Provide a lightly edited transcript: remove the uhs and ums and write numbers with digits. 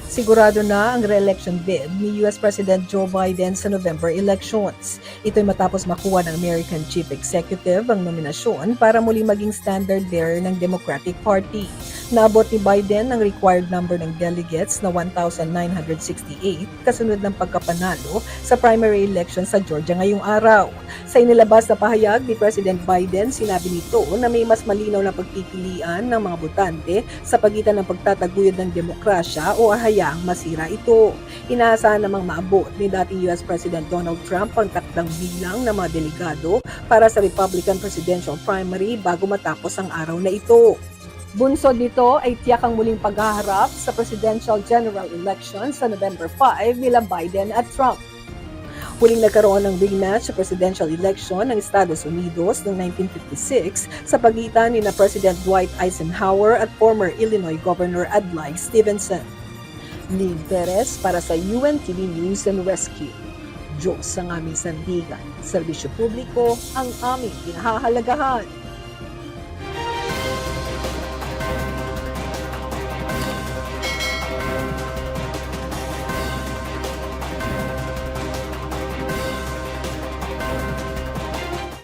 Sigurado na ang re-election bid ni US President Joe Biden sa November elections. Ito'y matapos makuha ng American Chief Executive ang nominasyon para muli maging standard bearer ng Democratic Party. Naabot ni Biden ang required number ng delegates na 1,968 kasunod ng pagkapanalo sa primary election sa Georgia ngayong araw. Sa inilabas na pahayag ni President Biden, sinabi nito na may mas malinaw na pagpipilian ng mga botante sa pagitan ng pagtataguyod ng demokrasya o hayaang masira ito. Inaasahan namang maabot ni dating US President Donald Trump ang takdang bilang ng mga delegado para sa Republican presidential primary bago matapos ang araw na ito. Bunsod nito ay tiyak ang muling paghaharap sa presidential general election sa November 5 nila Biden at Trump. Huling nagkaroon ng rematch sa presidential election ng Estados Unidos noong 1956 sa pagitan ni na President Dwight Eisenhower at former Illinois Governor Adlai Stevenson. Lynn Perez para sa UNTV News and Rescue. Diyos ang aming sandigan, serbisyo publiko ang aming pinahahalagahan.